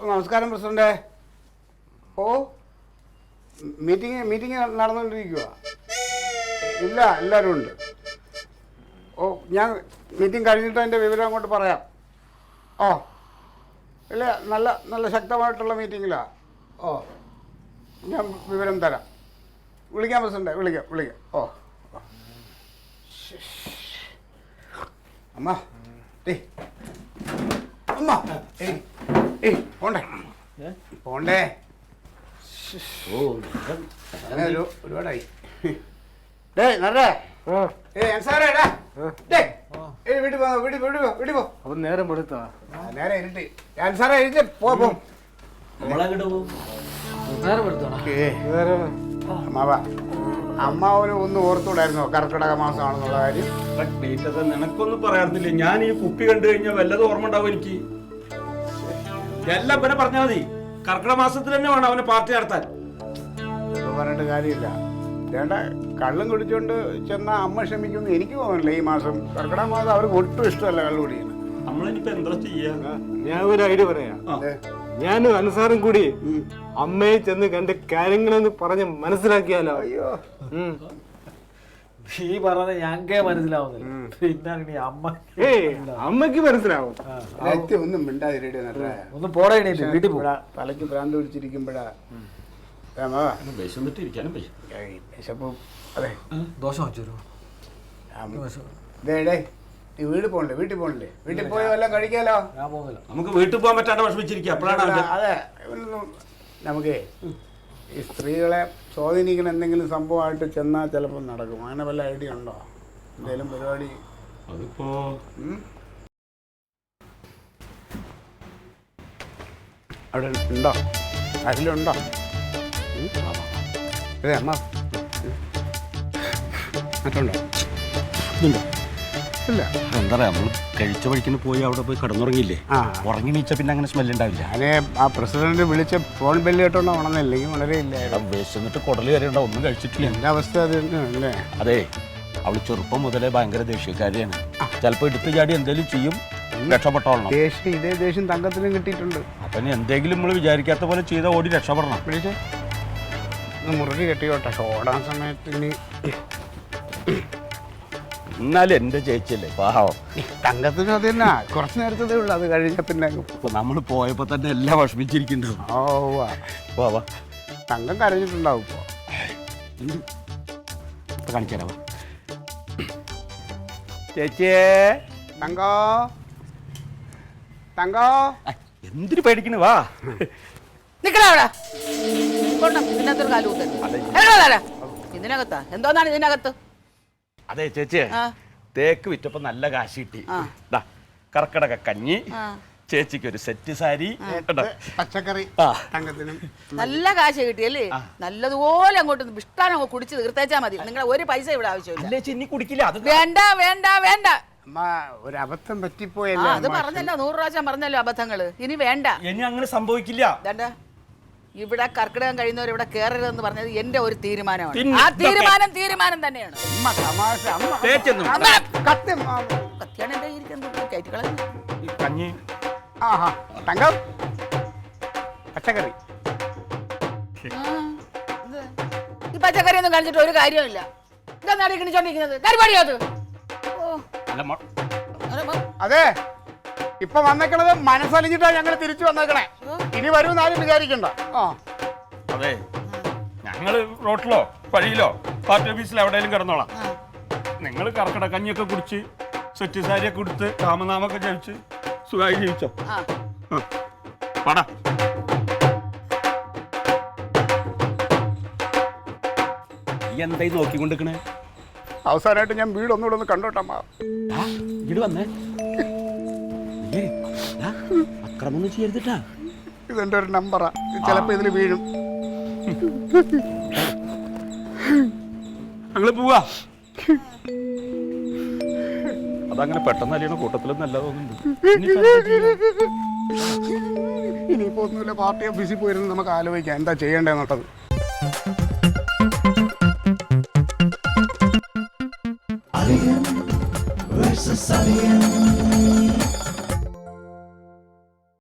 നമസ്കാരം പ്രസിഡന്റ്. ഓ മീറ്റിംഗ് നടന്നുകൊണ്ടിരിക്കുക. ഇല്ല, എല്ലാവരും ഉണ്ട്. ഓ ഞാൻ മീറ്റിംഗ് കഴിഞ്ഞിട്ട് അതിൻ്റെ വിവരം അങ്ങോട്ട് പറയാം. ഓ ഇല്ല, നല്ല ശക്തമായിട്ടുള്ള മീറ്റിങ്ങിലാണ്. ഓ ഞാൻ വിവരം തരാം. വിളിക്കാം പ്രസിഡന്റ്, വിളിക്കാം. ഓ അമ്മ അമ്മ പോണ്ടേ ഒരുപാടായി. നേരം കൊടുത്താ നേരെ ഇരുട്ടി സാറേ ഇരുട്ട് പോ. അമ്മാവ അമ്മാവന് ഒന്ന് ഓർത്തൂടായിരുന്നോ കർക്കിടക മാസമാണെന്നുള്ള കാര്യം? നിനക്കൊന്നും പറയാറില്ല. ഞാൻ ഈ കുപ്പി കണ്ടു കഴിഞ്ഞാൽ വല്ലതും ഓർമ്മ ഉണ്ടാവും എനിക്ക്. എല്ലാം പിന്നെ പറഞ്ഞാൽ മതി. കർക്കിടക മാസത്തിൽ തന്നെ വേണം അവന് പാർട്ടി നടത്താൻ. ഇപ്പൊ പറഞ്ഞിട്ട് കാര്യമില്ല. വേണ്ട, കള്ളും കുടിച്ചോണ്ട് ചെന്ന അമ്മ ക്ഷമിക്കുമെന്ന് എനിക്ക് തോന്നുന്നില്ല. ഈ മാസം കർക്കിടക മാസം അവർക്ക് ഒട്ടും ഇഷ്ടമല്ല കള്ളു കുടിക്കുന്നത്. നമ്മളിനിപ്പോ എന്താ ചെയ്യാ? ഞാൻ ഒരു ഐഡിയ പറയാം. ഞാനും അനുസാറും കൂടി അമ്മയെ ചെന്ന് കണ്ട് കാര്യങ്ങളെന്ന് പറഞ്ഞ് മനസ്സിലാക്കിയാലോ? അയ്യോ, ഈ പറഞ്ഞ ഞങ്ങൾക്കേ മനസ്സിലാവുന്നില്ല. പിന്നെ അമ്മക്ക് മനസ്സിലാവും. ഒന്നും മിണ്ടാതിരടി. ഒന്ന് പോടേ വീട്ടിൽ പോടാ. തലയ്ക്ക് ഭ്രാന്ത് പിടിച്ചിരിക്കുമ്പോഴാ വിശപ്പും. അതെ, ദോശ വെച്ചോ. വീട്ടിൽ പോകണില്ലേ? വീട്ടിൽ പോയി വല്ലതും കഴിക്കാലോ? ഞാൻ പോകുന്നില്ല. നമുക്ക് വീട്ടിൽ പോകാൻ പറ്റാണ്ട് വിഷമിച്ചിരിക്കുക. അപ്പോഴാണ് അതെ, നമുക്ക് ഈ സ്ത്രീകളെ സ്വാധീനിക്കുന്ന എന്തെങ്കിലും സംഭവമായിട്ട് ചെന്നാൽ ചിലപ്പോൾ നടക്കും. അങ്ങനെ വല്ല ഐഡിയ ഉണ്ടോ? എന്തെങ്കിലും പരിപാടി? അതിപ്പോ അവിടെ ഉണ്ടോ? അതിലുണ്ടോ? അതെ അമ്മ മറ്റുണ്ടോ? ഇല്ല. എന്താ പറയാ, നമ്മള് കഴിച്ച വഴിക്കിന് പോയി അവിടെ പോയി കിടന്നുറങ്ങിയില്ലേ? ഉറങ്ങി നീച്ച പിന്നെ അങ്ങനെ സ്മെല്ല് ഉണ്ടാവില്ല. ഞാനേ ആ പ്രസിഡന്റ് വിളിച്ച ഫോൺ ബെല്ല് കേട്ടോണ്ടോ ഉണന്നില്ലെങ്കിൽ വളരെ ഇല്ലായിരുന്നു. വിശന്നിട്ട് കുടല് കയറി ഉണ്ടാവും. ഒന്നും കഴിച്ചിട്ടില്ല. എൻ്റെ അവസ്ഥ അത് തന്നെയല്ലേ? അതെ, അവള് ചെറുപ്പം മുതലേ ഭയങ്കര ദേഷ്യക്കാരിയാണ്. ചിലപ്പോ എടുത്ത് ചാടി എന്തെങ്കിലും ചെയ്യും, രക്ഷപ്പെട്ടോളണം. ദേഷ്യം ഇതേ ദേഷ്യം തങ്കത്തിനും കിട്ടിയിട്ടുണ്ട്. അപ്പൊ എന്തെങ്കിലും നമ്മൾ വിചാരിക്കാത്ത പോലെ ചെയ്ത ഓടി രക്ഷപ്പെടണം. വിളിച്ചേ മുറുകി കെട്ടിയോട്ടെ. ഓടാൻ സമയത്ത് ഇനി എന്നാലും എന്റെ ചേച്ചിയല്ലേ പാവം. തങ്കത്തിനും അത് തന്നെ കുറച്ച് നേരത്തതേ ഉള്ളു. അത് കഴിഞ്ഞ പിന്നെ നമ്മൾ പോയപ്പോ തന്നെ എല്ലാം വിഷമിച്ചിരിക്കുന്നുണ്ടാവും. ഓ തങ്കം കരഞ്ഞിട്ടുണ്ടാവും. ഇപ്പൊ കാണിച്ചാലോ ചേച്ചിയേ? തങ്കോ എന്തിനു പേടിക്കണ? വാ ഇതിനകത്താ എന്തോന്നാണ് ഇതിനകത്ത്? അതെ ചേച്ചിയെ, തേക്ക് വിറ്റപ്പോ നല്ല കാശ് കിട്ടി. കർക്കിടക കഞ്ഞി, ചേച്ചിക്ക് ഒരു സെറ്റ് സാരി, പച്ചക്കറി. തങ്കത്തിനും നല്ല കാശ് കിട്ടിയല്ലേ? നല്ലതുപോലെ അങ്ങോട്ട് ഇഷ്ടാനോ കുടിച്ച് തീർത്തേച്ചാ മതി. നിങ്ങളെ ഒരു പൈസ ഇവിടെ ആവശ്യമില്ല. ചിന്നി കുടിക്കില്ല. വേണ്ട വേണ്ട വേണ്ട. ഒരു അബദ്ധം പറ്റിപ്പോയല്ലോ. അത് പറഞ്ഞല്ലോ, 100 പ്രാവശ്യം പറഞ്ഞല്ലോ അബദ്ധങ്ങള്. ഇനി വേണ്ട. ഇനി അങ്ങനെ സംഭവിക്കില്ല. ഇവിടെ കർക്കിടകം കഴിയുന്നവർ ഇവിടെ കേറരുതെന്ന് പറഞ്ഞത് എന്റെ ഒരു തീരുമാനമാണ്. ആ തീരുമാനം തന്നെയാണ്. കത്തിയാണ് എന്റെ ഇരിക്കുന്നത്. കഞ്ഞി, തങ്കം, പച്ചക്കറി. ഈ പച്ചക്കറി ഒന്നും കഴിച്ചിട്ട് ഒരു കാര്യമില്ല. ഇതാ കിണിച്ചോണ്ടിരിക്കുന്നത് പരിപാടിയോ അത്? അതെ, ഇപ്പൊ വന്നേക്കണത് മനസ്സലിഞ്ഞിട്ടാ ഞങ്ങൾ തിരിച്ചു വന്നേക്കണേ. ഇനി വരുമെന്ന് ആരും വിചാരിക്കണ്ട. അതെ, ഞങ്ങള് റോട്ടിലോ വഴിയിലോ പാർട്ടി ഓഫീസിലോ എവിടെയെങ്കിലും കിടന്നോളാം. നിങ്ങൾ കർക്കിടക കഞ്ഞിയൊക്കെ കുടിച്ച് സെറ്റ് സാരിയൊക്കെ കൊടുത്ത് രാമനാമൊക്കെ ജപിച്ച് സുഖമായി ജീവിച്ചോ. പാടാ. ഈ എന്തായി നോക്കിക്കൊണ്ടിരിക്കണേ? അവസാനമായിട്ട് ഞാൻ വീട് ഒന്നുകൂടെ കണ്ടോട്ടമ്മ. വീട് വന്നേ. അക്രമൊന്നും ചെയ്യരുതിട്ടാ. ഇതെന്റെ ഒരു നമ്പറാ. ചിലപ്പോ ഇതിന് വീഴും. ഞങ്ങള് പോവാ. അതങ്ങനെ പെട്ടെന്ന് അലിയണ കൂട്ടത്തിലൊന്നും അല്ല തോന്നുന്നുണ്ട്. ഇനിയിപ്പോ ഒന്നുമില്ല, പാർട്ടി ഓഫീസിൽ പോയിരുന്നു നമുക്ക് ആലോചിക്കാം എന്താ ചെയ്യേണ്ടതെന്നുള്ളത്. Alien versus Alien.